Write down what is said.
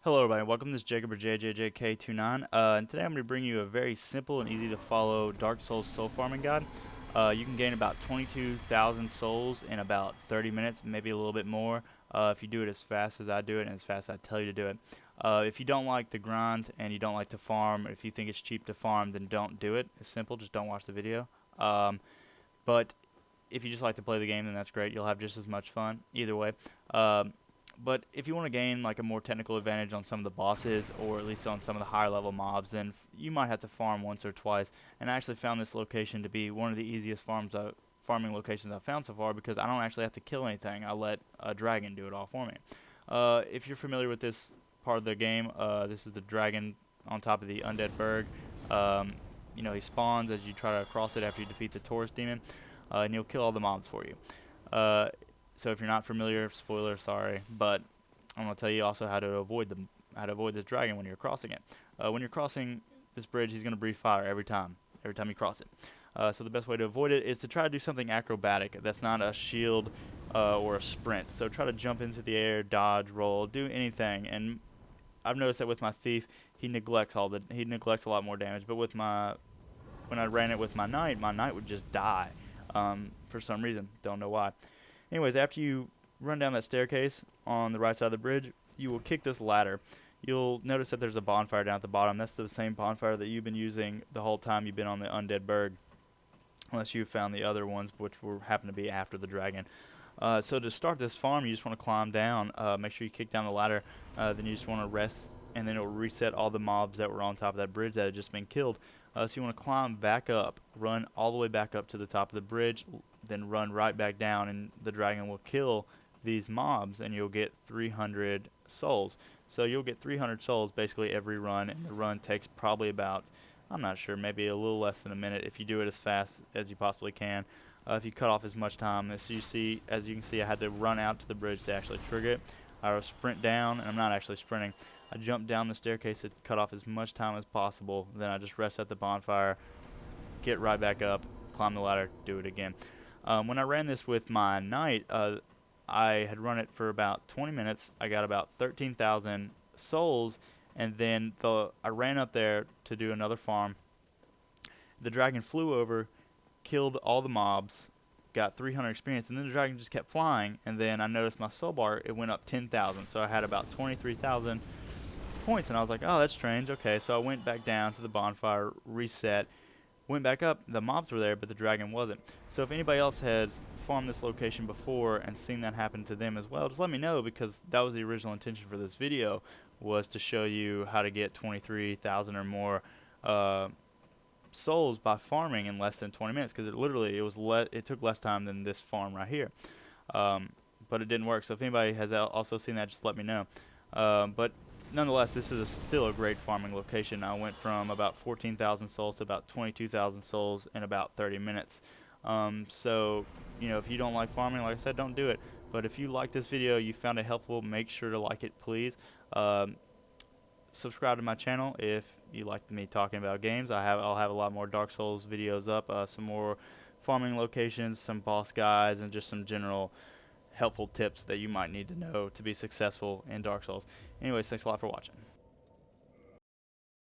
Hello everybody, welcome to this Jacob or JJJK29, and today I'm going to bring you a very simple and easy to follow Dark Souls soul farming guide. You can gain about 22,000 souls in about 30 minutes, maybe a little bit more, if you do it as fast as I do it and as fast as I tell you to do it. If you don't like the grind and you don't like to farm, if you think it's cheap to farm, then don't do it. It's simple, just don't watch the video. But if you just like to play the game, then that's great. You'll have just as much fun either way. But if you want to gain like a more technical advantage on some of the bosses, or at least on some of the higher level mobs, then you might have to farm once or twice. And I actually found this location to be one of the easiest farming locations I've found so far, because I don't actually have to kill anything. I let a dragon do it all for me. If you're familiar with this part of the game, this is the dragon on top of the Undead Burg. He spawns as you try to cross it after you defeat the Taurus demon, and he'll kill all the mobs for you. So if you're not familiar, spoiler, sorry, but I'm gonna tell you also how to avoid this dragon when you're crossing it. When you're crossing this bridge, he's gonna breathe fire every time you cross it. So the best way to avoid it is to try to do something acrobatic. That's not a shield or a sprint. So try to jump into the air, dodge, roll, do anything. And I've noticed that with my thief, he neglects a lot more damage. But when I ran it with my knight would just die for some reason. Don't know why. Anyways, after you run down that staircase on the right side of the bridge, you will kick this ladder. You'll notice that there's a bonfire down at the bottom. That's the same bonfire that you've been using the whole time you've been on the Undead Burg, unless you found the other ones, which happen to be after the dragon. So to start this farm, you just want to climb down. Make sure you kick down the ladder. Then you just want to rest, and then it will reset all the mobs that were on top of that bridge that had just been killed. So you want to climb back up, run all the way back up to the top of the bridge, then run right back down, and the dragon will kill these mobs, and you'll get 300 souls. So you'll get 300 souls basically every run, and the run takes probably about, I'm not sure, maybe a little less than a minute if you do it as fast as you possibly can. If you cut off as much time as you can see, I had to run out to the bridge to actually trigger it. I will sprint down, and I'm not actually sprinting. I jumped down the staircase to cut off as much time as possible. Then I just rest at the bonfire, get right back up, climb the ladder, do it again. When I ran this with my knight, I had run it for about 20 minutes. I got about 13,000 souls, and then I ran up there to do another farm. The dragon flew over, killed all the mobs, got 300 experience, and then the dragon just kept flying, and then I noticed my soul bar, it went up 10,000, so I had about 23,000 points, and I was like, oh, that's strange. Okay, so I went back down to the bonfire, reset, went back up. The mobs were there, but the dragon wasn't. So if anybody else has farmed this location before and seen that happen to them as well, just let me know, because that was the original intention for this video, was to show you how to get 23,000 or more souls by farming in less than 20 minutes, because it took less time than this farm right here. But it didn't work. So if anybody has also seen that, just let me know. But nonetheless, this is still a great farming location. I went from about 14,000 souls to about 22,000 souls in about 30 minutes. So, if you don't like farming, like I said, don't do it. But if you like this video, you found it helpful, make sure to like it, please. Subscribe to my channel if you like me talking about games. I'll have a lot more Dark Souls videos up, some more farming locations, some boss guides, and just some general helpful tips that you might need to know to be successful in Dark Souls. Anyways, thanks a lot for watching.